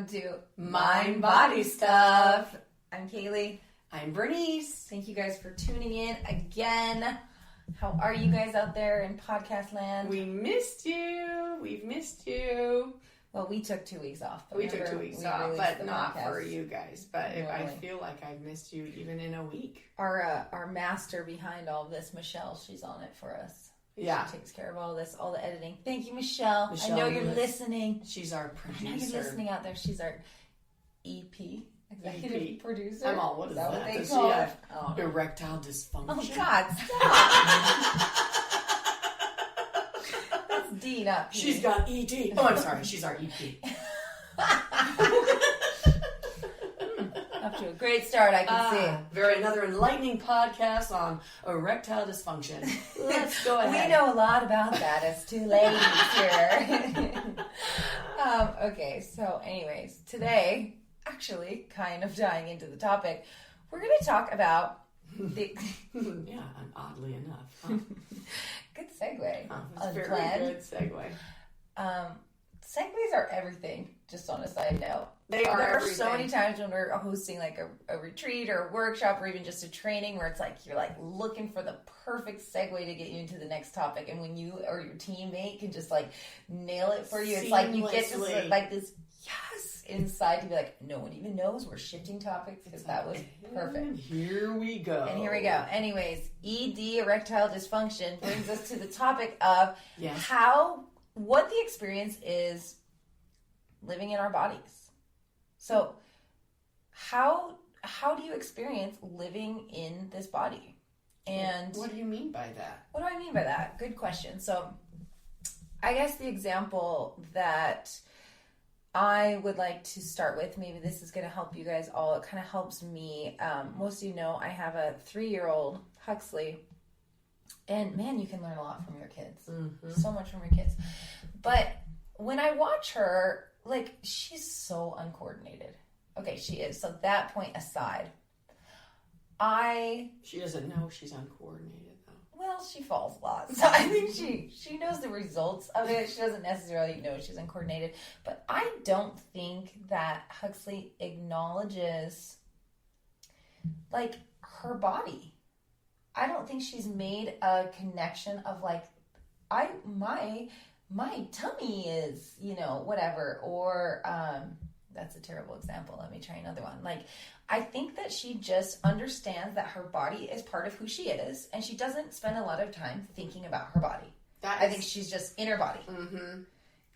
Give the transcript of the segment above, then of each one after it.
welcome to Mind Body Stuff. I'm Kaylee. I'm Bernice. Thank you guys for tuning in again. How are you guys out there in podcast land? We missed you. We've missed you. Well, we took 2 weeks off. We took 2 weeks off, but not for you guys. But if I feel like I've missed you even in a week. Our master behind all of this, Michelle, she's on it for us. Yeah. She takes care of all this, all the editing. Thank you, Michelle. I know you're listening. She's our producer. I know you're listening out there. She's our EP. Executive producer. I'm all, what is that? What they Does call she it? have erectile dysfunction? Oh, God, stop. That's D, not P. She's got ED. Oh, I'm sorry. She's our EP. Off to a great start, I can see. Another enlightening podcast on erectile dysfunction. Let's go ahead. We know a lot about that as two ladies here. Okay, so anyways, today, actually kind of diving into the topic, we're going to talk about the... Yeah, oddly enough. Huh? Good segue. Very good segue. Segues are everything, just on a side note. There are so many times when we're hosting like a retreat or a workshop or even just a training where it's like you're like looking for the perfect segue to get you into the next topic, and when you or your teammate can just like nail it for you, it's like you get just like this yes inside to be like, no one even knows we're shifting topics because that was perfect. And here we go. Anyways, ED, erectile dysfunction, brings us to the topic of what the experience is living in our bodies. So how do you experience living in this body? And what do you mean by that? What do I mean by that? Good question. So I guess the example that I would like to start with, maybe this is going to help you guys all. It kind of helps me. Most of you know I have a 3-year-old, Huxley. And man, you can learn a lot from your kids. Mm-hmm. So much from your kids. But when I watch her, like, she's so uncoordinated. Okay, she is. So that point aside, She doesn't know she's uncoordinated, though. Well, she falls a lot. So I think she knows the results of it. She doesn't necessarily know she's uncoordinated. But I don't think that Huxley acknowledges, like, her body. I don't think she's made a connection of, like, my tummy is, whatever, or, that's a terrible example. Let me try another one. Like, I think that she just understands that her body is part of who she is, and she doesn't spend a lot of time thinking about her body. I think she's just in her body. Mm-hmm.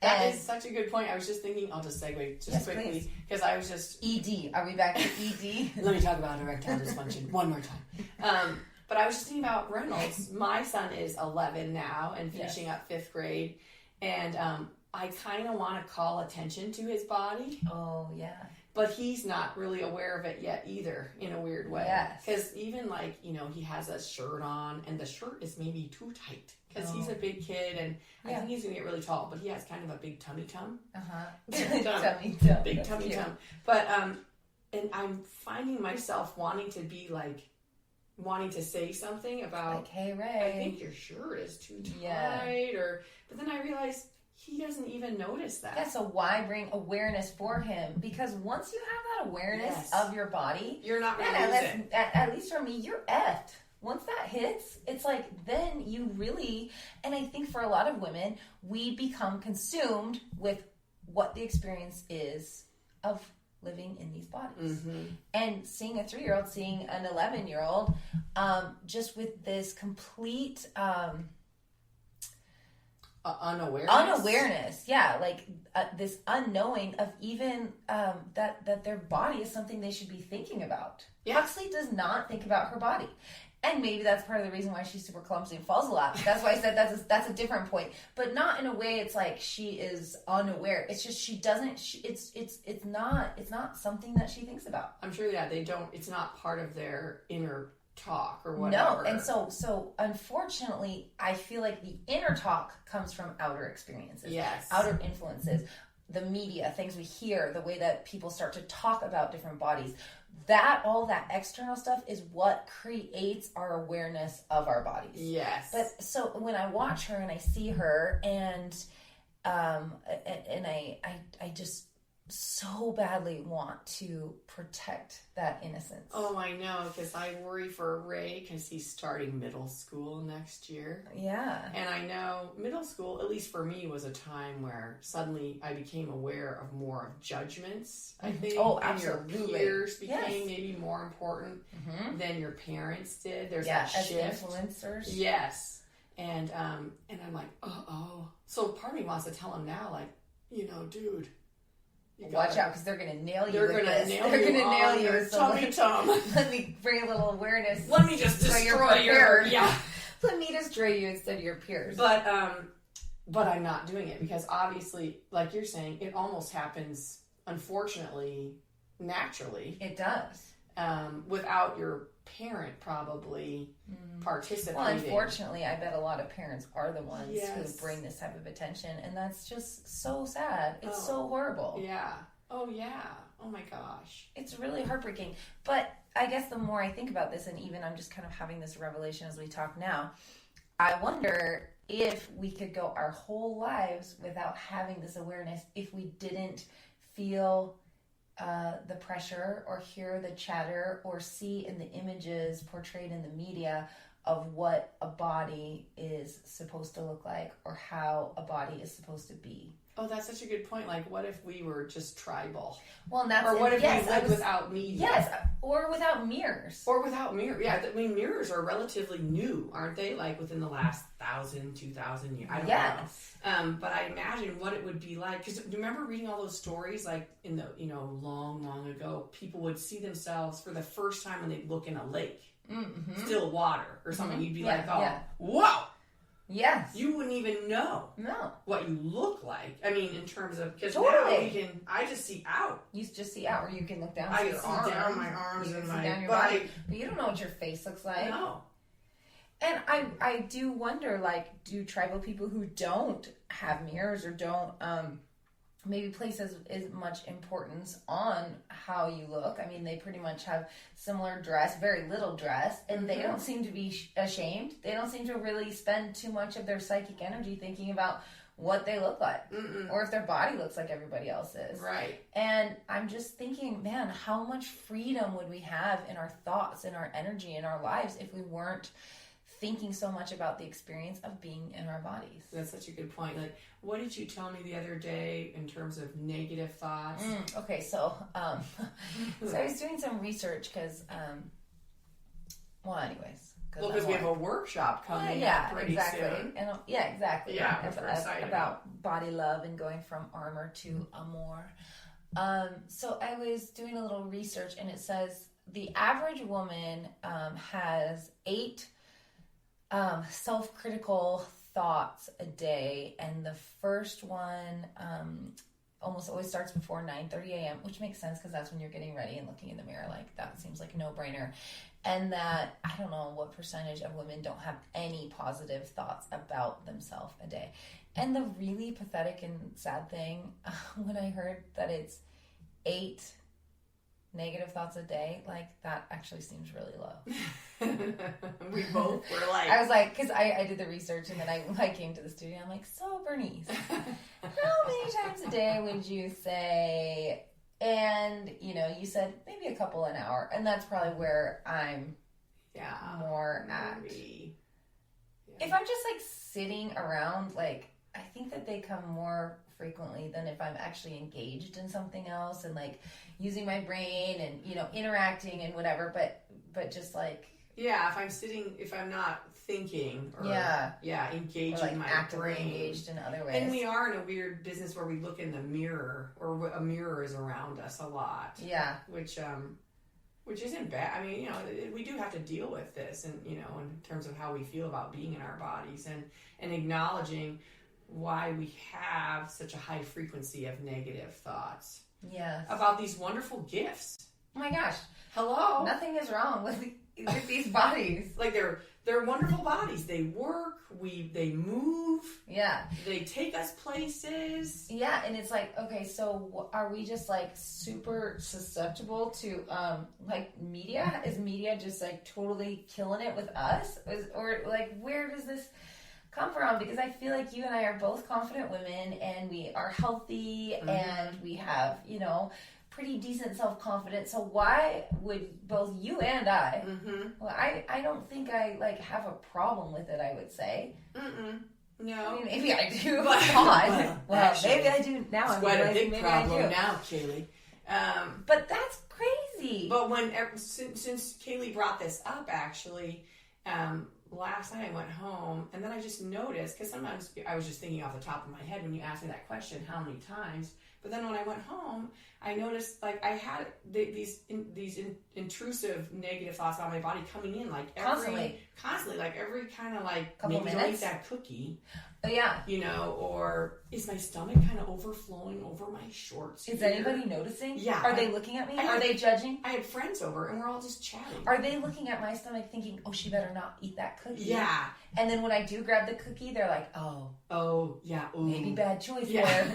That is such a good point. I was just thinking, I'll just segue quickly, because I was just... ED. Are we back to ED? Let me talk about erectile dysfunction one more time. But I was just thinking about Reynolds. My son is 11 now and finishing up 5th grade. And I kind of want to call attention to his body. Oh, yeah. But he's not really aware of it yet either, in a weird way. Yes. Because even like, he has a shirt on and the shirt is maybe too tight. Because he's a big kid and I think he's going to get really tall. But he has kind of a big tummy tum. Uh-huh. Big tummy tum. But, and I'm finding myself wanting to say something about, like, hey, Ray, I think your shirt is too tight, but then I realized he doesn't even notice that. Yeah, so why bring awareness for him? Because once you have that awareness of your body, you're not going to lose it. At least for me, you're effed. Once that hits, it's like, then you really, and I think for a lot of women, we become consumed with what the experience is of living in these bodies. Mm-hmm. And seeing a 3-year-old, seeing an 11-year-old, just with this complete unawareness. Yeah, like this unknowing of even that their body is something they should be thinking about. Yeah. Huxley does not think about her body. And maybe that's part of the reason why she's super clumsy and falls a lot. That's why I said that's a different point. But not in a way it's like she is unaware. It's just she doesn't. It's not something that she thinks about. I'm sure. Yeah, they don't. It's not part of their inner talk or whatever. No, and so unfortunately, I feel like the inner talk comes from outer experiences. Yes, outer influences, the media, things we hear, the way that people start to talk about different bodies. All that external stuff is what creates our awareness of our bodies. Yes. But so when I watch her and I see her and I so badly want to protect that innocence. Oh, I know, because I worry for Ray because he's starting middle school next year. Yeah. And I know middle school, at least for me, was a time where suddenly I became aware of more of judgments, I think. Oh, and absolutely. your peers became maybe more important than your parents did. There's that shift. As influencers. Yes. And I'm like, uh-oh. So part of me wants to tell him now, like, dude, watch out, because they're going to nail you. They're going to nail you. Tummy tum. Let me bring a little awareness. Let me just destroy your Let me destroy you instead of your peers. But I'm not doing it because obviously, like you're saying, it almost happens, unfortunately, naturally. It does. Without your parent probably participating. Well, unfortunately, I bet a lot of parents are the ones who bring this type of attention, and that's just so sad. It's so horrible. Yeah. Oh, yeah. Oh, my gosh. It's really heartbreaking. But I guess the more I think about this, and even I'm just kind of having this revelation as we talk now, I wonder if we could go our whole lives without having this awareness if we didn't feel the pressure or hear the chatter or see in the images portrayed in the media of what a body is supposed to look like or how a body is supposed to be. Oh, that's such a good point. Like, what if we were just tribal? Well, and that's or what if we lived without media? Yes, or without mirrors. Or without mirrors. Yeah, I mean, mirrors are relatively new, aren't they? Like, within the last 1,000, 2,000 years. I don't know. But I imagine what it would be like. Because do you remember reading all those stories, like, in the, long, long ago, people would see themselves for the first time when they'd look in a lake. Mm-hmm. Still water or something. You'd be like, whoa! Yes. You wouldn't even know what you look like. I mean, in terms of, because now I just see out. You just see out, or you can look down. I can see down my arms and my down your body, but you don't know what your face looks like. No. And I do wonder, like, do tribal people who don't have mirrors or don't maybe place as much importance on how you look? I mean, they pretty much have similar dress, very little dress, and they don't seem to be ashamed. They don't seem to really spend too much of their psychic energy thinking about what they look like or if their body looks like everybody else's. Right. And I'm just thinking, man, how much freedom would we have in our thoughts, in our energy, in our lives if we weren't thinking so much about the experience of being in our bodies? That's such a good point. Like, what did you tell me the other day in terms of negative thoughts? Okay, so I was doing some research because, anyways. Because we have a workshop coming up pretty soon. And, exactly. Yeah, we're excited about body love and going from armor to amour. So I was doing a little research, and it says the average woman has 8 self-critical thoughts a day, and the first one almost always starts before 9:30 a.m., which makes sense because that's when you're getting ready and looking in the mirror. Like, that seems like a no-brainer. And that, I don't know what percentage of women don't have any positive thoughts about themselves a day. And the really pathetic and sad thing, when I heard that it's 8 negative thoughts a day, like, that actually seems really low. We both were like, I was like, because I did the research, and then I came to the studio. I'm like, so Bernice, how many times a day would you say? And you said maybe a couple an hour, and that's probably where I'm more at. If I'm just like sitting around, like, I think that they come more frequently than if I'm actually engaged in something else and like using my brain and interacting and whatever, but just like, if I'm not thinking or engaging or like my actively brain, engaged in other ways. And we are in a weird business where we look in the mirror, or a mirror is around us a lot, which isn't bad. I mean, we do have to deal with this, and in terms of how we feel about being in our bodies, and acknowledging why we have such a high frequency of negative thoughts. Yes. About these wonderful gifts. Oh my gosh. Hello. Nothing is wrong with these bodies. Like, they're wonderful bodies. They work. They move. Yeah. They take us places. Yeah, and it's like, okay, so are we just like super susceptible to like media? Is media just like totally killing it with us? Or like, where does this come from, because I feel like you and I are both confident women, and we are healthy, and we have, you know, pretty decent self-confidence. So why would both you and I, well, I don't think I like have a problem with it, I would say. No. I mean, maybe I do. Well, actually, maybe I do now. It's quite a big problem now, Kaylee. But that's crazy. But since Kaylee brought this up, actually, last night I went home, and then I just noticed, because sometimes I was just thinking off the top of my head when you asked me that question, how many times. But then when I went home, I noticed like I had these intrusive negative thoughts about my body coming in like constantly, like every kind of like couple maybe minutes. Don't eat that cookie. Oh yeah. You know, or is my stomach kind of overflowing over my shorts? Is anybody noticing? Yeah. Are they looking at me? Are they judging? I had friends over and we're all just chatting. Are they looking at my stomach thinking, oh, she better not eat that cookie? Yeah. And then when I do grab the cookie, they're like, oh, yeah. Ooh. Maybe bad choice there.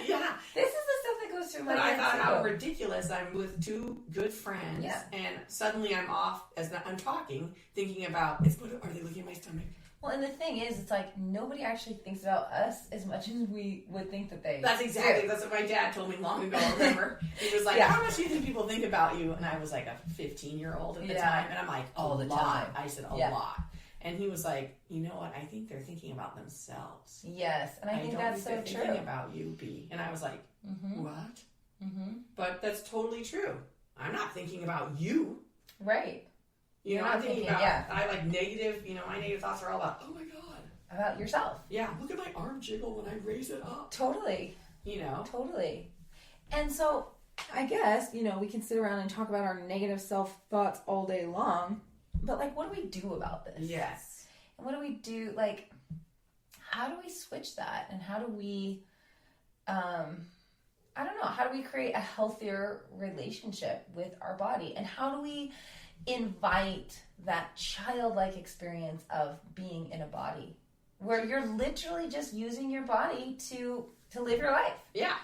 Yeah. This is the stuff that goes through my head. I thought how ridiculous. I'm with two good friends, and suddenly I'm off as I'm talking, thinking about, are they looking at my stomach? Well, and the thing is, it's like nobody actually thinks about us as much as we would think that they That's what my dad told me long ago, remember? He was like, how much do you think people think about you? And I was like a 15-year-old at the time, and I'm like, all the time. I said, a lot. And he was like, you know what? I think they're thinking about themselves. Yes, and I think that's so true. Thinking about you, B. And I was like, what? But that's totally true. I'm not thinking about you. Right. You're not thinking about, I like negative, my negative thoughts are all about, oh my God. About yourself. Yeah, look at my arm jiggle when I raise it up. Totally. Totally. And so, I guess, we can sit around and talk about our negative self-thoughts all day long, but like, what do we do about this? Yes. And what do we do, like, how do we switch that? And how do we, I don't know, how do we create a healthier relationship with our body? And how do we invite that childlike experience of being in a body where you're literally just using your body to live your life? Yeah.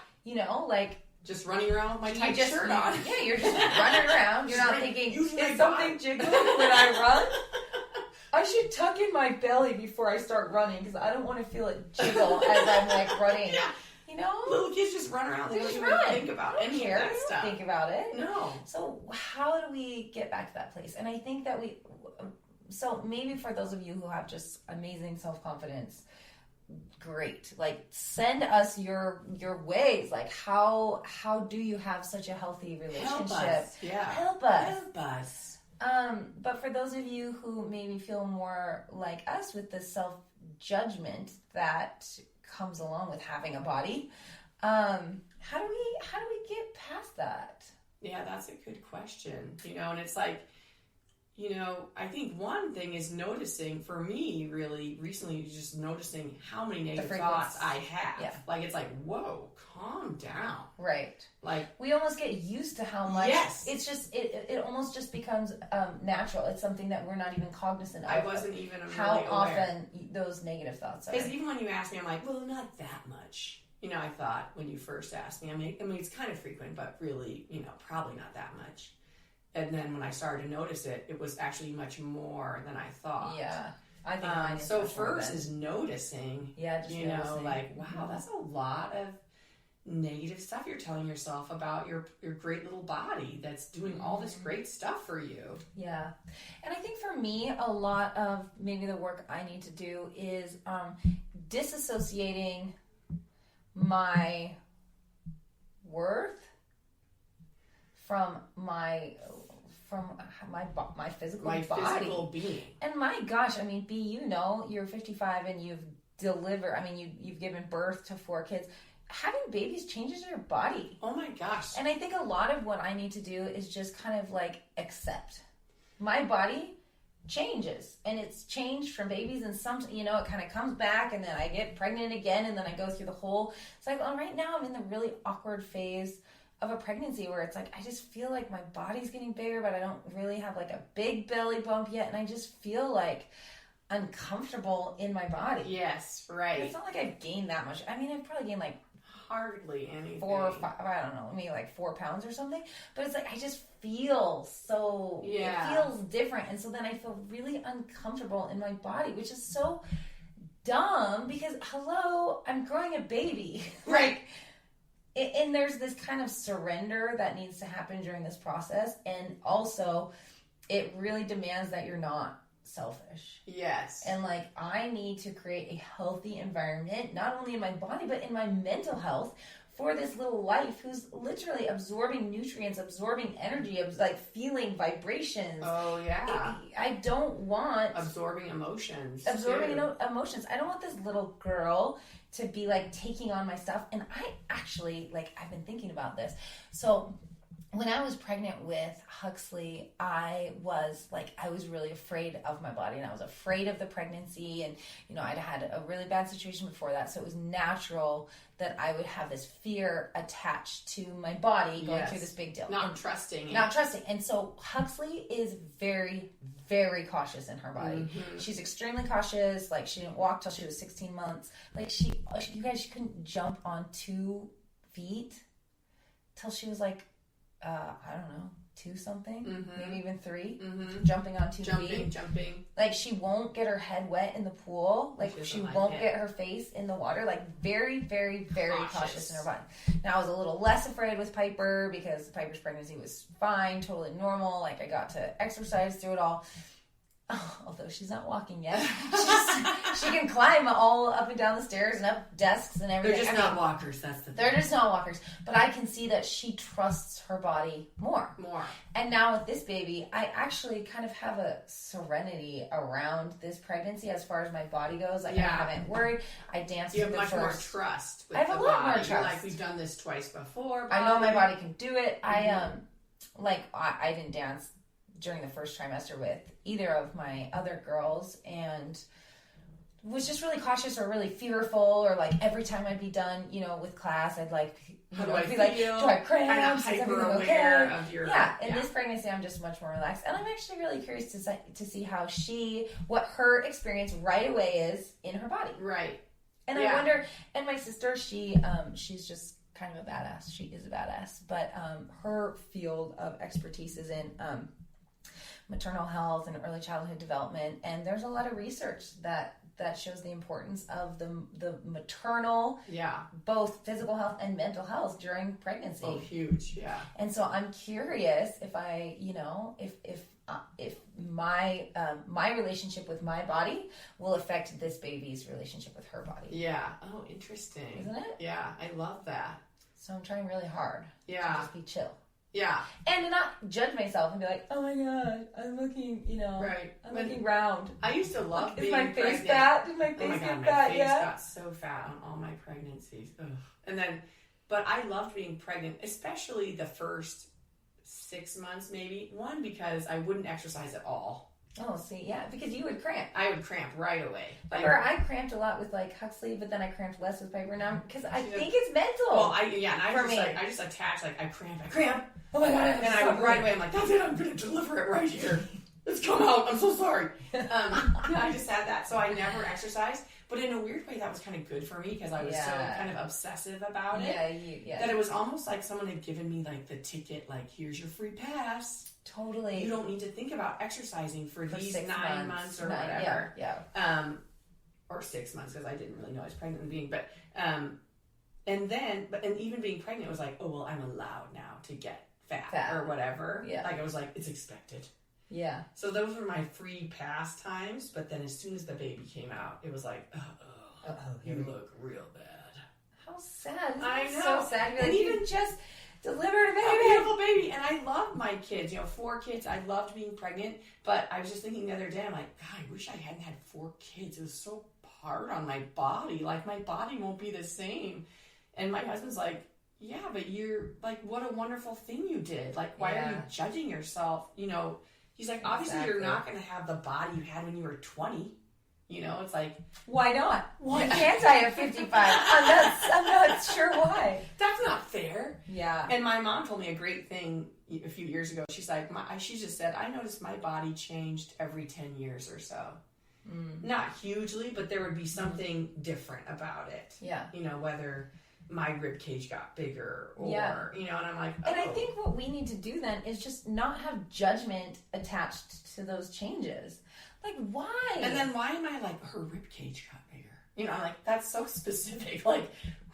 Like just running around with my tight shirt on. Yeah, you're just running around. You're not thinking, is something jiggling when I run? I should tuck in my belly before I start running because I don't want to feel it jiggle as I'm like running. Yeah. Little kids just run around. They don't even think about any of that stuff. Think about it. No. So how do we get back to that place? And I think that so maybe for those of you who have just amazing self-confidence, great. Like send us your ways. Like how do you have such a healthy relationship? Help us. Yeah. Help us. Help us. But for those of you who maybe feel more like us with the self-judgment that comes along with having a body, how do we get past that? Yeah, that's a good question. And it's like, I think one thing is noticing, for me really recently, just noticing how many negative thoughts I have. Yeah. Like it's like, whoa, calm down. Right. Like we almost get used to how much. Yes. It's just it almost just becomes natural. It's something that we're not even cognizant of. I wasn't even really how aware. Often those negative thoughts are. Because even when you asked me, I'm like, well, not that much. I thought when you first asked me, I mean, it's kind of frequent, but really, probably not that much. And then when I started to notice it, it was actually much more than I thought. Yeah. I think so first is noticing. Yeah, just noticing. Like, wow, that's a lot of negative stuff you're telling yourself about your great little body that's doing all this great stuff for you. Yeah. And I think for me, a lot of maybe the work I need to do is disassociating my worth from my physical body. Physical being. And my gosh, I mean, B, you're 55 and you've you've given birth to 4 kids. Having babies changes your body. Oh my gosh. And I think a lot of what I need to do is just kind of like accept. My body changes, and it's changed from babies, and some, it kind of comes back, and then I get pregnant again, and then I go through the whole cycle. And right now I'm in the really awkward phase of a pregnancy where it's like I just feel like my body's getting bigger, but I don't really have like a big belly bump yet, and I just feel like uncomfortable in my body. Yes, right. It's not like I've gained that much. I mean, I've probably gained like hardly anything. 4 or 5, I don't know, maybe like 4 pounds or something. But it's like I just feel so, it feels different. And so then I feel really uncomfortable in my body, which is so dumb because, hello, I'm growing a baby. Right. And there's this kind of surrender that needs to happen during this process. And also, it really demands that you're not selfish. Yes. And like, I need to create a healthy environment, not only in my body, but in my mental health for this little life who's literally absorbing nutrients, absorbing energy, like feeling vibrations. Oh, yeah. I don't want... Absorbing emotions. Emotions. I don't want this little girl to be like taking on my stuff. And I actually, like, I've been thinking about this. So when I was pregnant with Huxley, I was really afraid of my body, and I was afraid of the pregnancy. And, you know, I'd had a really bad situation before that. So it was natural that I would have this fear attached to my body going through this big deal. Not trusting. And so Huxley is very, very cautious in her body. Mm-hmm. She's extremely cautious. Like, she didn't walk till she was 16 months. Like, she couldn't jump on 2 feet till she was like, I don't know, 2 something, maybe even 3, jumping on 2 feet. Jumping. Like, she won't get her head wet in the pool. Like, she won't get her face in the water. Like, very, very, very cautious in her body. Now, I was a little less afraid with Piper because Piper's pregnancy was fine, totally normal. Like, I got to exercise through it all. Oh, although she's not walking yet. She can climb all up and down the stairs and up desks and everything. They're just not walkers, that's the thing. They're just not walkers. But I can see that she trusts her body more. And now with this baby, I actually kind of have a serenity around this pregnancy as far as my body goes. Like, I haven't worried. I danced with the first. You have much more trust with I have the a lot body. more trust. You're like, we've done this twice before. I know my body can do it. I didn't dance during the first trimester with either of my other girls, and was just really cautious or really fearful, or like every time I'd be done, you know, with class, I'd like, do I feel? Like, do I have cramps? Kind Is of everything hyper-aware okay? of your... In this pregnancy, I'm just much more relaxed. And I'm actually really curious to see how what her experience right away is in her body. Right. And I wonder, and my sister, she's just kind of a badass. She is a badass. But her field of expertise is in maternal health and early childhood development, and there's a lot of research that shows the importance of the maternal, both physical health and mental health during pregnancy. Oh, huge, yeah. And so I'm curious if if my my relationship with my body will affect this baby's relationship with her body. Yeah. Oh, interesting. Isn't it? Yeah, I love that. So I'm trying really hard to just be chill. Yeah. And to not judge myself and be like, oh my God, I'm looking, I'm looking round. I used to love being pregnant. Is my face fat? Did my face get fat? My face got so fat on all my pregnancies. Ugh. And then, but I loved being pregnant, especially the first 6 months maybe. One, because I wouldn't exercise at all. Oh, see, yeah, because you would cramp. I would cramp right away. I cramped a lot with like Huxley, but then I cramped less with Piper now because I think it's mental. Well, I just attached, like, I cramp. Oh my God! And I would right away. I'm like, that's it. I'm gonna deliver it right here. It's come out. I'm so sorry. I just had that, so I never exercised. But in a weird way, that was kind of good for me because I was so kind of obsessive about it. That it was almost like someone had given me like the ticket, like, here's your free pass. Totally. You don't need to think about exercising for these 9 months or whatever. Or 6 months, because I didn't really know I was pregnant and being, but and even being pregnant was like, oh well, I'm allowed now to get fat or whatever. Yeah. Like, I was like, it's expected. Yeah. So those were my free pass times, but then as soon as the baby came out, it was like, you look real bad. How sad. I know. So sad. And even just delivered a baby. A beautiful baby. And I love my kids. 4 kids. I loved being pregnant. But I was just thinking the other day, I'm like, God, I wish I hadn't had 4 kids. It was so hard on my body. Like, my body won't be the same. And my husband's like, yeah, but you're like, what a wonderful thing you did. Like, why are you judging yourself? He's like, obviously you're not going to have the body you had when you were 20. It's like, why not? Why can't I at 55? I'm not sure why. That's not fair. Yeah. And my mom told me a great thing a few years ago. She's like, she just said, I noticed my body changed every 10 years or so. Not hugely, but there would be something different about it. Yeah. Whether my rib cage got bigger or, and I'm like, And I think what we need to do then is just not have judgment attached to those changes. Like, why? And then why am I like, her rib cage got bigger? I'm like, that's so specific. Like,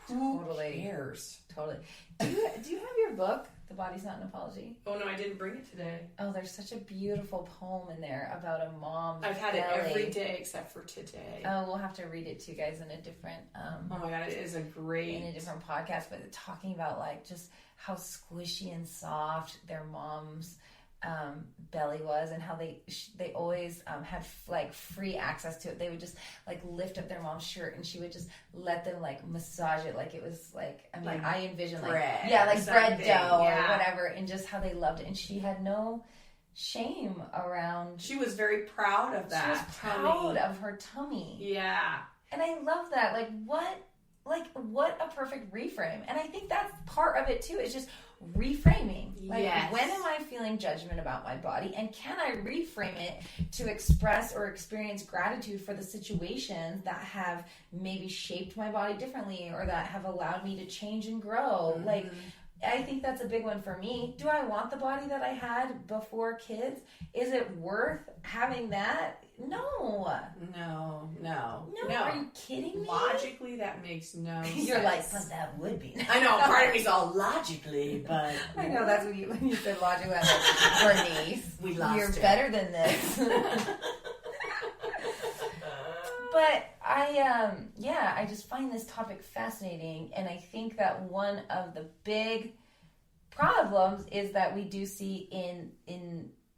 who cares? Totally. Do you have your book, The Body's Not an Apology? Oh, no, I didn't bring it today. Oh, there's such a beautiful poem in there about a mom's I've had belly. it every day except for today. Oh, we'll have to read it to you guys in a different... oh my God, it is in a different podcast, but talking about like just how squishy and soft their mom's belly was, and how they always had like free access to it. They would just like lift up their mom's shirt, and she would just let them like massage it like it was like, I mean, like I envision bread, like bread dough or whatever, and just how they loved it. And she had no shame around. She was very proud of that. She was proud of her tummy. Yeah, and I love that. Like what a perfect reframe. And I think that's part of it too. It's just reframing. Like, when am I feeling judgment about my body, and can I reframe it to express or experience gratitude for the situations that have maybe shaped my body differently, or that have allowed me to change and grow? Mm-hmm. Like, I think that's a big one for me. Do I want the body that I had before kids? Is it worth having that? No. Are you kidding me? Logically, that makes no sense. You're like, but that would be. I know, part of me's all logically, but... I know, that's when you said logically. I'm like, Bernice, we lost you're her. better than this. But I just find this topic fascinating, and I think that one of the big problems is that we do see in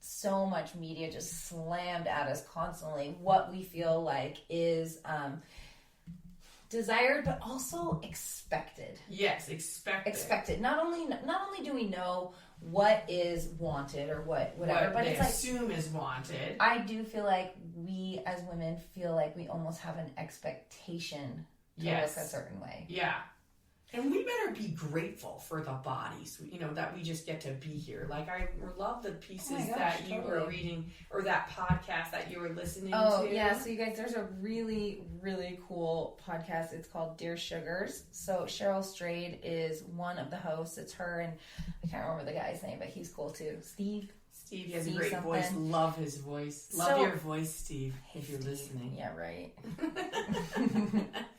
so much media just slammed at us constantly what we feel like is desired, but also expected. Yes, expected. Expected. Not only do we know what is wanted or whatever, but it's like assume is wanted. I do feel like we as women feel like we almost have an expectation to look a certain way. Yeah. And we better be grateful for the bodies, that we just get to be here. Like, I love the pieces that you were reading, or that podcast that you were listening to. Oh, yeah. So, you guys, there's a really, really cool podcast. It's called Dear Sugars. So, Cheryl Strayed is one of the hosts. It's her, and I can't remember the guy's name, but he's cool too. Steve, he has a great voice. Love his voice. Love your voice, Steve, if you're listening. Yeah, right.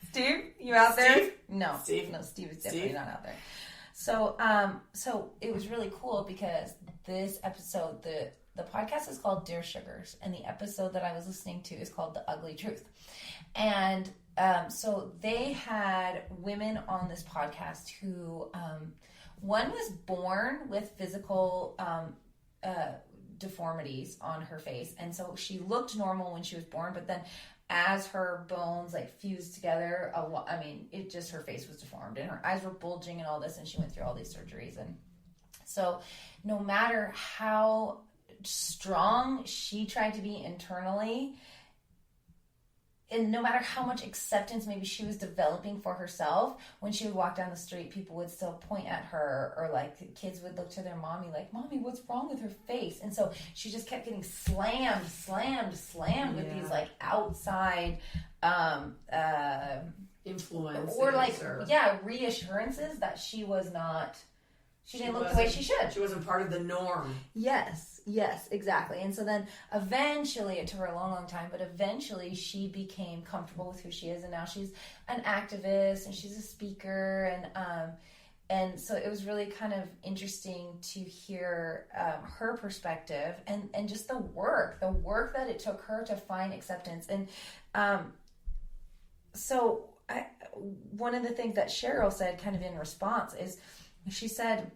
Steve, you out there? Steve? No, Steve is definitely not out there. So, so it was really cool because this episode, the podcast is called Dear Sugars, and the episode that I was listening to is called The Ugly Truth. And so they had women on this podcast who, one was born with physical deformities on her face, and so she looked normal when she was born, but then as her bones like fused together, her face was deformed and her eyes were bulging and all this, and she went through all these surgeries. And so no matter how strong she tried to be internally, and no matter how much acceptance maybe she was developing for herself, when she would walk down the street, people would still point at her, or like kids would look to their mommy like, "Mommy, what's wrong with her face?" And so she just kept getting slammed with these like outside influences, or reassurances that she was not. She didn't look the way she should. She wasn't part of the norm. Yes, exactly. And so then eventually, it took her a long, long time, but eventually she became comfortable with who she is, and now she's an activist and she's a speaker, and so it was really kind of interesting to hear her perspective and just the work that it took her to find acceptance. And so one of the things that Cheryl said kind of in response is, she said,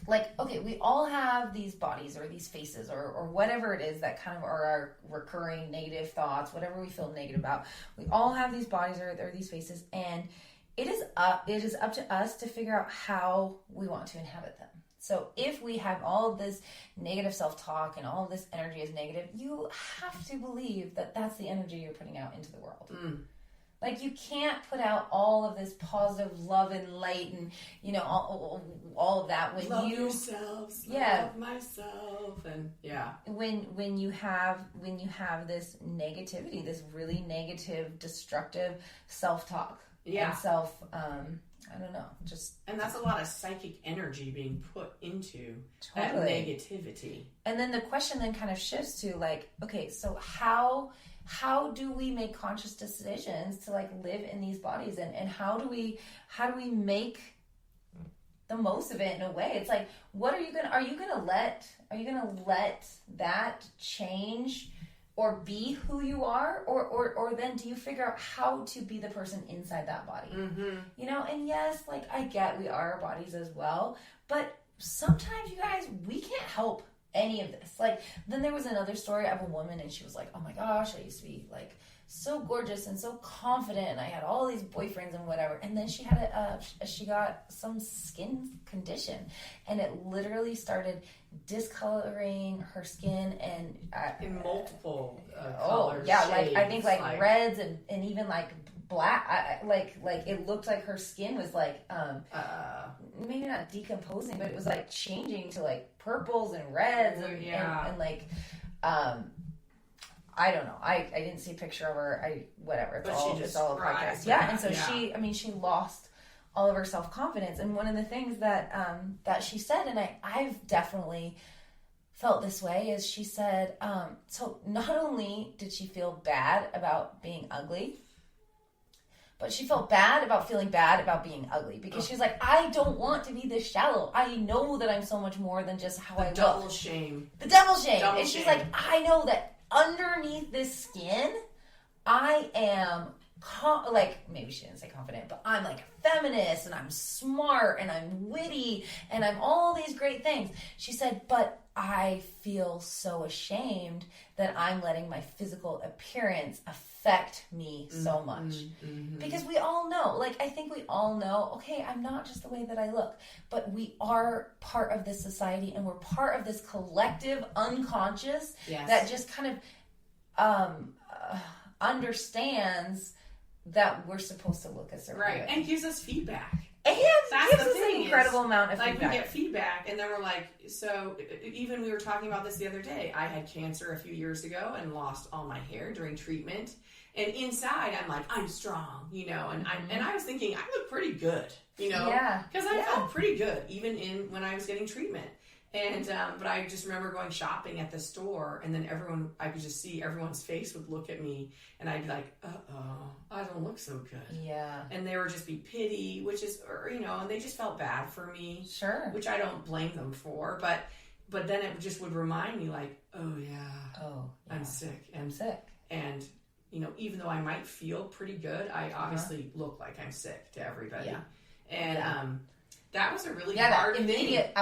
like, okay, we all have these bodies or these faces or whatever it is that kind of are our recurring negative thoughts, whatever we feel negative about. We all have these bodies or these faces, and it is up to us to figure out how we want to inhabit them. So if we have all of this negative self-talk and all of this energy is negative, you have to believe that that's the energy you're putting out into the world. Like, you can't put out all of this positive love and light and, all of that when love you yourselves, love myself, and when you have this negativity, this really negative, destructive self-talk and self I don't know, just... And that's a lot of psychic energy being put into Totally. that negativity. And then the question then kind of shifts to like, okay, so how do we make conscious decisions to like live in these bodies, and how do we make the most of it in a way? It's like, what are you gonna let that change or be who you are, or then do you figure out how to be the person inside that body? Mm-hmm. You know, and yes, like I get we are our bodies as well, but sometimes you guys, we can't help any of this. Like, then there was another story of a woman, and she was like, oh my gosh, I used to be like so gorgeous and so confident, and I had all these boyfriends and whatever, and then she had she got some skin condition, and it literally started discoloring her skin, and in multiple colors, shades, like I think like reds and even like black. Like it looked like her skin was like maybe not decomposing, but it was like changing to like purples and reds and like I don't know. I didn't see a picture of her. Whatever. It's all a podcast. Yeah. And so she lost all of her self-confidence. And one of the things that she said, and I've definitely felt this way, is she said, so not only did she feel bad about being ugly, but she felt bad about feeling bad about being ugly, because she's like, I don't want to be this shallow. I know that I'm so much more than just how I look. The double shame. And she's like, I know that underneath this skin, I am like, maybe she didn't say confident, but I'm like a feminist, and I'm smart, and I'm witty, and I'm all these great things. She said, but I feel so ashamed that I'm letting my physical appearance affect me so much. Mm-hmm. Because we all know, like, I think we all know, okay, I'm not just the way that I look, but we are part of this society, and we're part of this collective unconscious that just kind of understands that we're supposed to look a certain way. And gives us feedback. And that's gives the us thing, an incredible amount of like feedback. We get feedback, and then we're like, so even we were talking about this the other day. I had cancer a few years ago and lost all my hair during treatment. And inside, I'm like, I'm strong, you know. And I was thinking, I look pretty good, you know, because I felt pretty good even when I was getting treatment. And but I just remember going shopping at the store, and then I could just see everyone's face would look at me, and I'd be like, I don't look so good. Yeah. And they would just be pity, which is, or, you know, and they just felt bad for me. Sure. Which I don't blame them for, but then it just would remind me, like, I'm sick. And you know, even though I might feel pretty good, I obviously look like I'm sick to everybody. Yeah. And that was a really hard immediate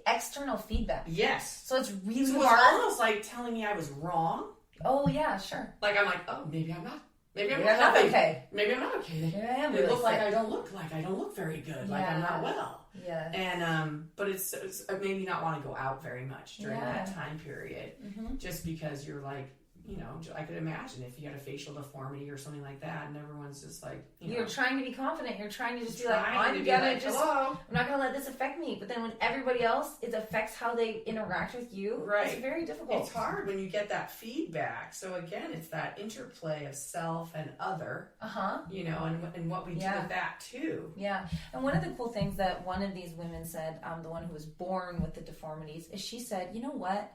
external feedback. Yes. So it's really hard. It's almost like telling me I was wrong. Oh yeah, sure. Like I'm like, oh, maybe I'm not. Maybe I'm not okay. Maybe I'm not okay. Maybe I am. They look like I don't look very good. Yeah. Like I'm not well. Yeah. And but it's made me not want to go out very much during that time period, just because you're like, you know, I could imagine if you had a facial deformity or something like that, and everyone's just like, you're trying to be confident. You're trying to just be like, I'm not gonna let this affect me. But then when everybody else, it affects how they interact with you. Right. It's very difficult. It's hard when you get that feedback. So again, it's that interplay of self and other. You know, and what we do with that too. Yeah. And one of the cool things that one of these women said, the one who was born with the deformities, is she said, you know what?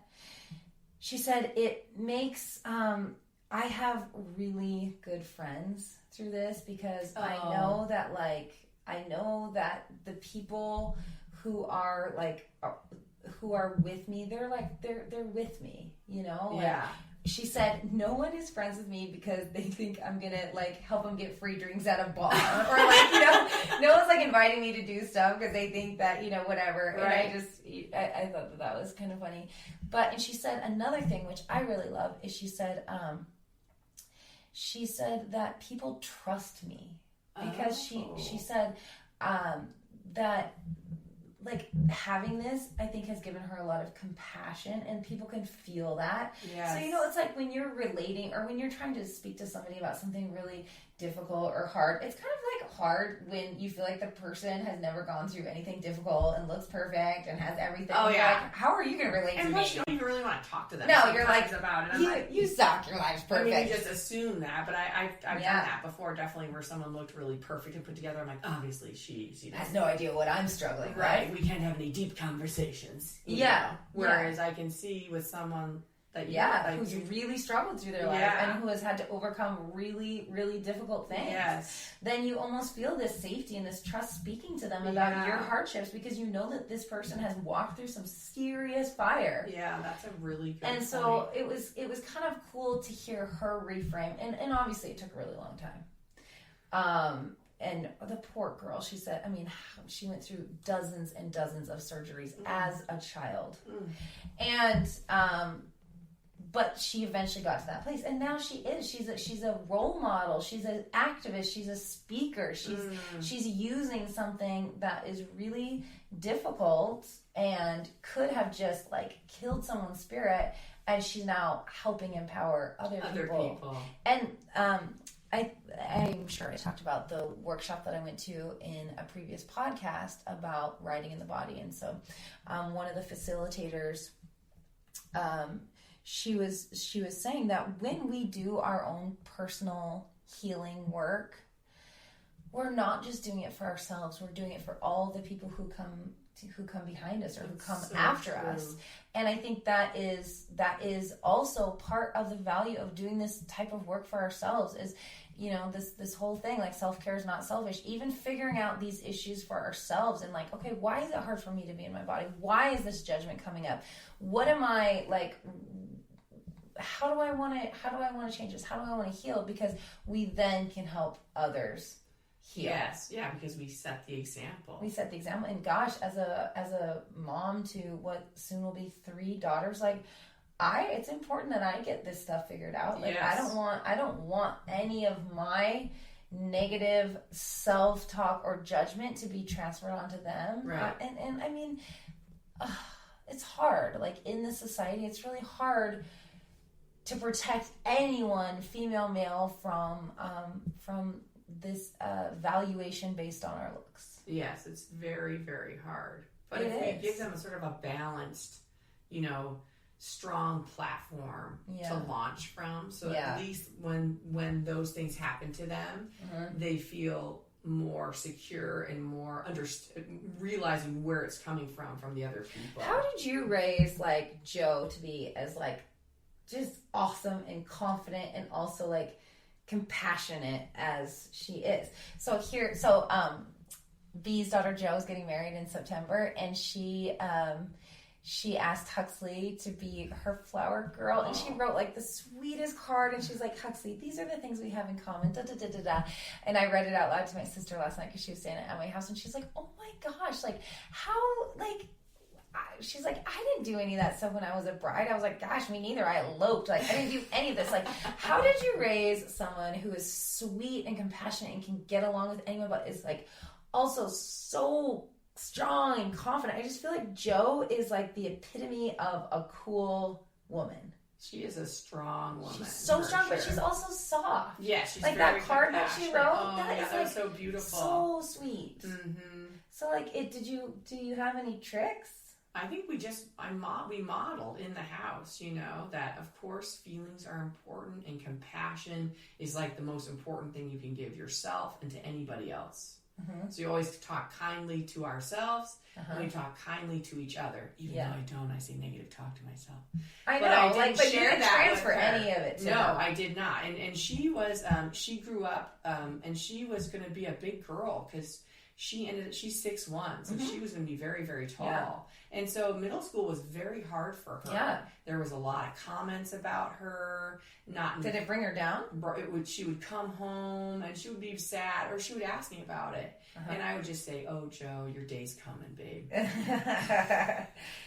She said, it makes, I have really good friends through this, because I know that the people who are with me, they're with me, you know? Like, she said, no one is friends with me because they think I'm gonna like help them get free drinks at a bar, or like, you know, no one's like inviting me to do stuff because they think that, you know, whatever. Right. And I thought that was kind of funny. And she said another thing, which I really love, is she said that people trust me, because she said that, like, having this, I think, has given her a lot of compassion, and people can feel that. Yes. So, you know, it's like when you're relating, or when you're trying to speak to somebody about something really difficult or hard, it's kind of like hard when you feel like the person has never gone through anything difficult and looks perfect and has everything? Oh, yeah. Like, how are you going to relate to me? And you don't even really want to talk to them. No, you're like, about it. you suck. Your life's perfect. I mean, you just assume that, but I've done that before, definitely, where someone looked really perfect and put together. I'm like, obviously, she has no idea what I'm struggling with. Right. We can't have any deep conversations. You know? Whereas I can see with someone that who's really struggled through their life and who has had to overcome really, really difficult things. Yes. Then you almost feel this safety and this trust speaking to them about your hardships because you know that this person has walked through some serious fire. Yeah, that's a really good point. So it was kind of cool to hear her reframe, and obviously it took a really long time. And the poor girl, she said, I mean, she went through dozens and dozens of surgeries as a child. And but she eventually got to that place, and now she's a role model. She's an activist. She's a speaker. She's using something that is really difficult and could have just like killed someone's spirit, and she's now helping empower other people. And I'm sure I talked about the workshop that I went to in a previous podcast about writing in the body, and so one of the facilitators. She was saying that when we do our own personal healing work, we're not just doing it for ourselves. We're doing it for all the people who come behind us or who come after us. And I think that is also part of the value of doing this type of work for ourselves is, you know, this whole thing, like self-care is not selfish. Even figuring out these issues for ourselves and like, okay, why is it hard for me to be in my body? Why is this judgment coming up? What am I like? How do I want to change this? How do I want to heal? Because we then can help others heal. Yes, yeah, because we set the example. And gosh, as a mom to what soon will be 3 daughters, like it's important that I get this stuff figured out. Like I don't want any of my negative self-talk or judgment to be transferred onto them. Right. And I mean, it's hard. Like in this society, it's really hard to protect anyone, female, male, from this valuation based on our looks. Yes, it's very, very hard. But if we give them a sort of a balanced, you know, strong platform to launch from, so at least when those things happen to them, they feel more secure and more realizing where it's coming from the other people. How did you raise like Joe to be as like just awesome and confident and also like compassionate as she is? So Bee's daughter Jo is getting married in September, and she asked Huxley to be her flower girl, and she wrote like the sweetest card, and she's like, Huxley, these are the things we have in common, da da da da da. And I read it out loud to my sister last night because she was staying at my house, and she's like, oh my gosh, like how, like, she's like, I didn't do any of that stuff when I was a bride. I was like, gosh, me neither. I eloped. Like, I didn't do any of this. Like, how did you raise someone who is sweet and compassionate and can get along with anyone, but is like also so strong and confident? I just feel like Jo is like the epitome of a cool woman. She is a strong woman. She's so strong, but she's also soft. Yeah, she's like very that card that she wrote. Oh, that was so beautiful, so sweet. Mm-hmm. So, like, do you have any tricks? I think we modeled in the house, you know, that of course feelings are important and compassion is like the most important thing you can give yourself and to anybody else. Mm-hmm. So you always talk kindly to ourselves and we talk kindly to each other. Even though I don't, I say negative talk to myself. I know, but you didn't transfer any of it to No, I did not. And she was, she grew up and she was going to be a big girl because she's 6'1", so she was going to be very, very tall. Yeah. And so middle school was very hard for her. Yeah. There was a lot of comments about her. Did it bring her down? She would come home and she would be sad, or she would ask me about it. And I would just say, oh, Jo, your day's coming, babe.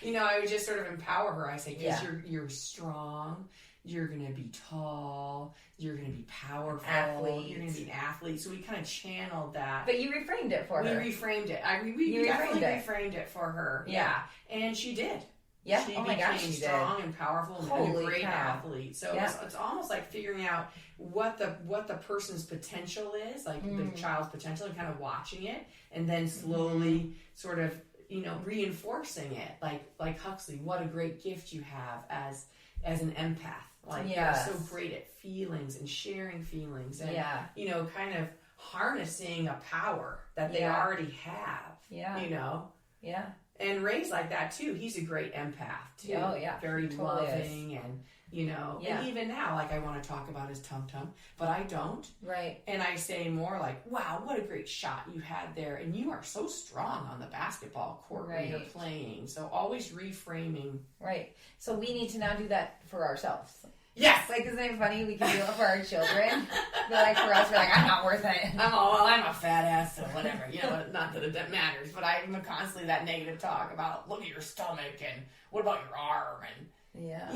You know, I would just sort of empower her. I say, because you're strong. You're going to be tall. You're going to be powerful. Athlete. You're going to be an athlete. So we kind of channeled that. But you reframed it for her. We reframed it. We definitely reframed it for her. Yeah. And she did. Yeah. She Oh my became gosh, she strong did. and powerful and Holy a great cow. athlete. So Yeah. it's almost like figuring out what the person's potential is, like the child's potential, and kind of watching it, and then slowly sort of, you know, reinforcing it. Like Huxley, what a great gift you have as an empath. Like you're so great at feelings and sharing feelings, and you know, kind of harnessing a power that they already have. Yeah. You know. Yeah. And Ray's like that too. He's a great empath too. Oh yeah. Very loving and, you know, and even now, like, I want to talk about his tum-tum, but I don't. Right. And I say more like, wow, what a great shot you had there. And you are so strong on the basketball court when you're playing. So always reframing. Right. So we need to now do that for ourselves. Yes. Like, isn't it funny? We can do it for our children. But like for us, we're like, I'm not worth it. I'm a fat ass, so whatever. You know, not that it matters, but I'm constantly that negative talk about, look at your stomach and what about your arm, and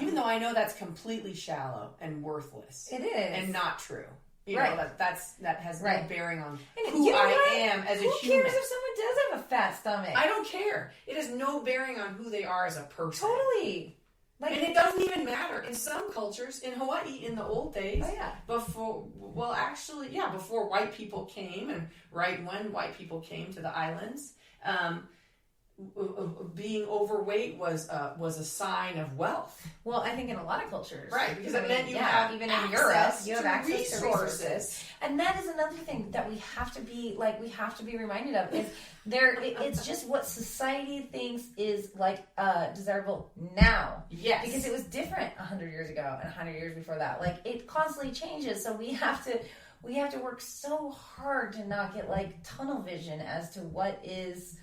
even though I know that's completely shallow and worthless. It is. And not true. You know, that has no bearing on who I am as a human. Who cares if someone does have a fat stomach? I don't care. It has no bearing on who they are as a person. Totally. Like, and it doesn't even matter. In some cultures, in Hawaii in the old days, before white people came, and right when white people came to the islands, being overweight was a sign of wealth. Well, I think in a lot of cultures, right? Because it meant you have even in Europe, you have access to resources, and that is another thing that we have to be reminded of is it's just what society thinks is like desirable now. Yes, because it was different 100 years ago and 100 years before that. Like, it constantly changes, so we have to work so hard to not get like tunnel vision as to what is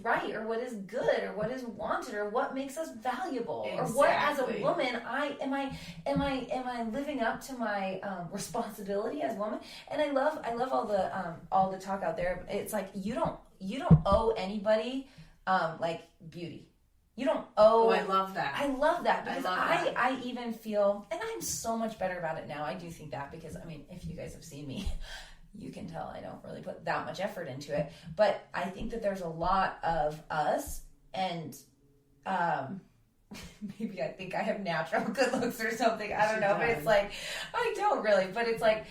right or what is good or what is wanted or what makes us valuable or what, as a woman, am I living up to my responsibility as a woman. And I love all the talk out there. It's like you don't owe anybody like beauty. You don't owe. Oh, I love that. I love that because I even feel, and I'm so much better about it now. I do think that because, I mean, if you guys have seen me, you can tell I don't really put that much effort into it. But I think that there's a lot of us, and maybe I think I have natural good looks or something. I don't know, but it's like, I don't really. But it's like,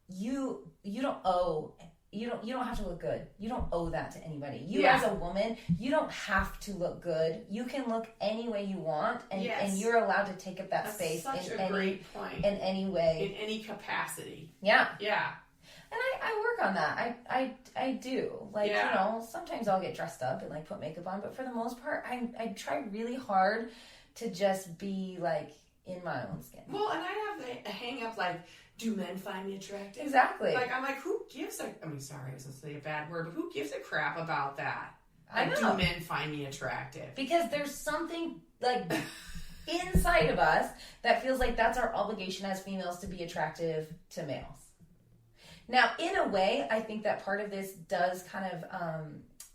you don't owe. You don't have to look good. You don't owe that to anybody. You as a woman, you don't have to look good. You can look any way you want, and you're allowed to take up that space great point. In any way. In any capacity. Yeah. Yeah. And I work on that. I do. Like, you know, sometimes I'll get dressed up and like put makeup on, but for the most part, I try really hard to just be like in my own skin. Well, and I have a hang up like, do men find me attractive? Exactly. Like, I'm like, who gives I mean, sorry, I was going to say a bad word, but who gives a crap about that? Like, I know. Do men find me attractive? Because there's something like inside of us that feels like that's our obligation as females to be attractive to males. Now, in a way, I think that part of this does kind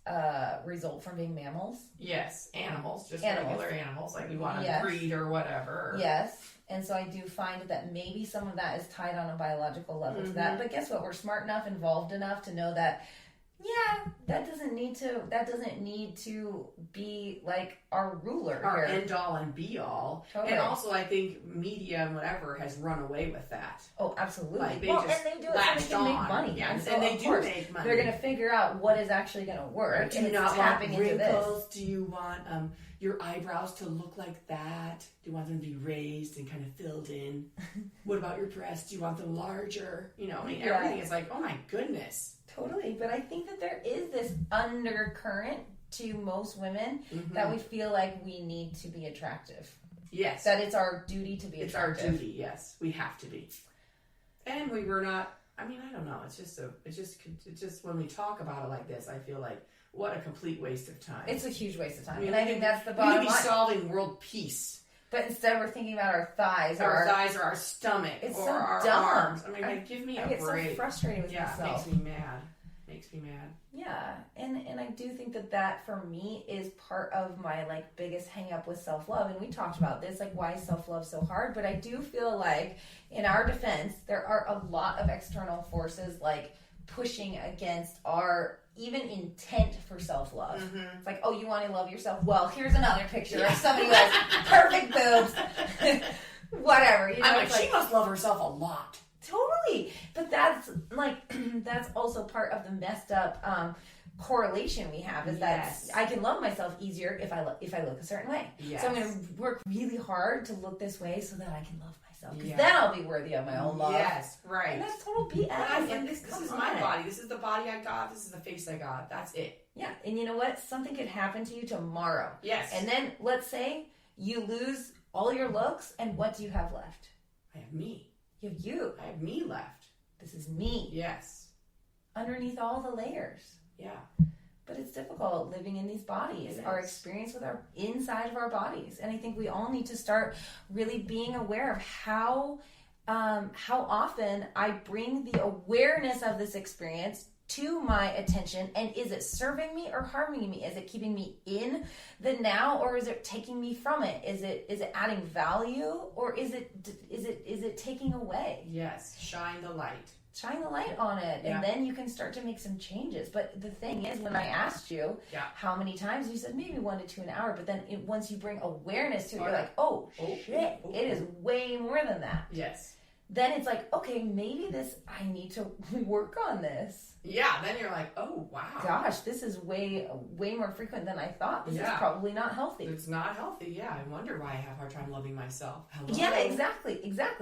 of result from being mammals. Yes, animals, just regular animals, like we want to breed or whatever. Yes, and so I do find that maybe some of that is tied on a biological level to that. But guess what? We're smart enough, involved enough to know that, that doesn't need to be like our ruler, our end all and be all. Totally. And also, I think media and whatever has run away with that. Oh, absolutely. Like, and they do it so they can make money. Yeah, and they do make money. They're going to figure out what is actually going to work. Do you not want wrinkles? Do you want your eyebrows to look like that? Do you want them to be raised and kind of filled in? What about your breasts? Do you want them larger? You know, I mean, everything is like, oh my goodness. Totally, but I think that there is this undercurrent to most women that we feel like we need to be attractive. Yes. That it's our duty to be attractive. It's our duty, yes. We have to be. And we were not, I mean, I don't know. It's just when we talk about it like this, I feel like, what a complete waste of time. It's a huge waste of time. I mean, and I think that's the bottom line. We could be solving world peace. But instead we're thinking about our thighs or our stomach or our arms. I mean, like, give me a break. I get so frustrated with myself. Yeah, it makes me mad. Yeah, and I do think that for me is part of my like biggest hang up with self-love. And we talked about this, like, why is self-love so hard? But I do feel like in our defense, there are a lot of external forces like pushing against our even intent for self-love. It's like, oh, you want to love yourself? Well, here's another picture of somebody who has perfect boobs. Whatever. You know, I'm like, she must love herself a lot. Totally. But that's like, that's also part of the messed up correlation we have is that I can love myself easier if I look a certain way. Yes. So I'm going to work really hard to look this way so that I can love myself. Because then I'll be worthy of my own love. Yes, right. And that's total BS. And this is my body. This is the body I got. This is the face I got. That's it. Yeah. And you know what? Something could happen to you tomorrow. Yes. And then let's say you lose all your looks, and what do you have left? I have me. You have you. I have me left. This is me. Yes. Underneath all the layers. Yeah. But it's difficult living in these bodies, our experience with our inside of our bodies. And I think we all need to start really being aware of how often I bring the awareness of this experience to my attention, and is it serving me or harming me? Is it keeping me in the now, or is it taking me from it? Is it adding value, or is it taking away? Yes, shine the light. Shine the light on it, and then you can start to make some changes. But the thing is, when I asked you how many times, you said maybe 1 to 2 an hour. But then once you bring awareness to it, you're like, oh shit, it is way more than that. Yes. Then it's like, okay, maybe I need to work on this. Yeah, then you're like, oh, wow. Gosh, this is way more frequent than I thought. This is probably not healthy. It's not healthy, yeah. I wonder why I have a hard time loving myself. Hello? Yeah, exactly.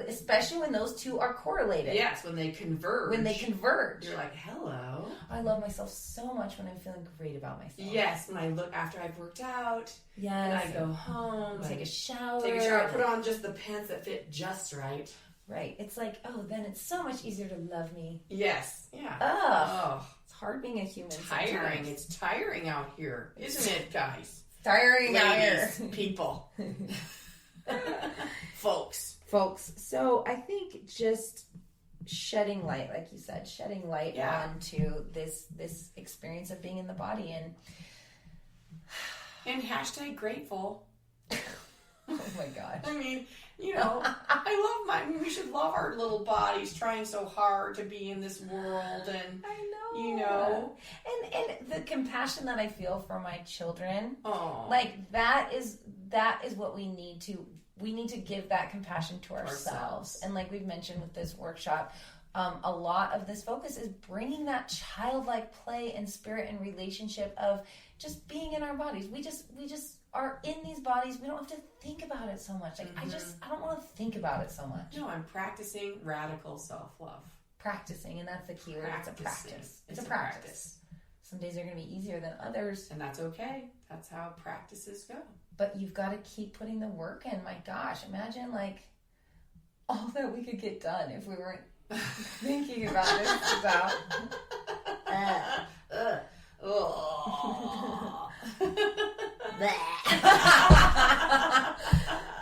Especially when those two are correlated. Yes, when they converge. You're like, hello. I love myself so much when I'm feeling great about myself. Yes, when I look after I've worked out. Yes. And I go home. Take a shower. Put on just the pants that fit just right. Right. It's like, oh, then it's so much easier to love me. Yes. Yeah. Oh. It's hard being a human. Tiring. Sometimes. It's tiring out here, isn't it, guys? Tiring out here. People. Folks. So I think just shedding light, like you said, onto this experience of being in the body and hashtag grateful. Oh my gosh. I mean, you know, we should love our little bodies trying so hard to be in this world, and I know. You know. And the compassion that I feel for my children, oh, like that is what we need to give that compassion to ourselves. And like we've mentioned with this workshop, a lot of this focus is bringing that childlike play and spirit and relationship of just being in our bodies. We just are in these bodies. We don't have to think about it so much. Like I don't want to think about it so much. No, I'm practicing radical self-love. Practicing, and that's the key word. It's a practice. It's a practice. Some days are going to be easier than others. And that's okay. That's how practices go. But you've got to keep putting the work in. My gosh, imagine like all that we could get done if we weren't thinking about this stuff.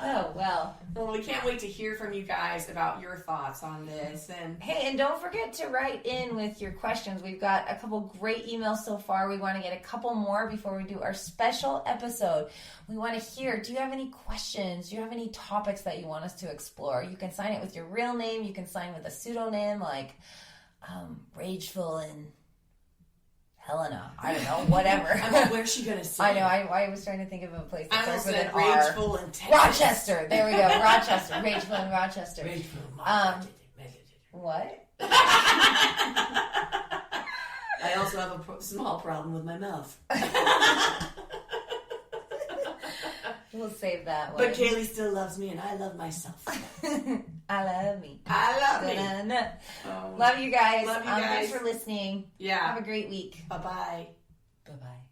Oh, well. Well, we can't wait to hear from you guys about your thoughts on this. And hey, and don't forget to write in with your questions. We've got a couple great emails so far. We want to get a couple more before we do our special episode. We want to hear, do you have any questions? Do you have any topics that you want us to explore? You can sign it with your real name. You can sign with a pseudonym like Rageful and Helena. I don't know, whatever. I'm like, where's she going to say? I know. I was trying to think of a place that starts with an Rageful R. and Texas. Rochester. There we go. Rochester. Rageful and Rochester. Rageful. What? I also have a small problem with my mouth. We'll save that one. But Kaylee still loves me, and I love myself. I love me. I love me. Love you guys. Love you guys. Thanks for listening. Yeah. Have a great week. Bye-bye. Bye-bye.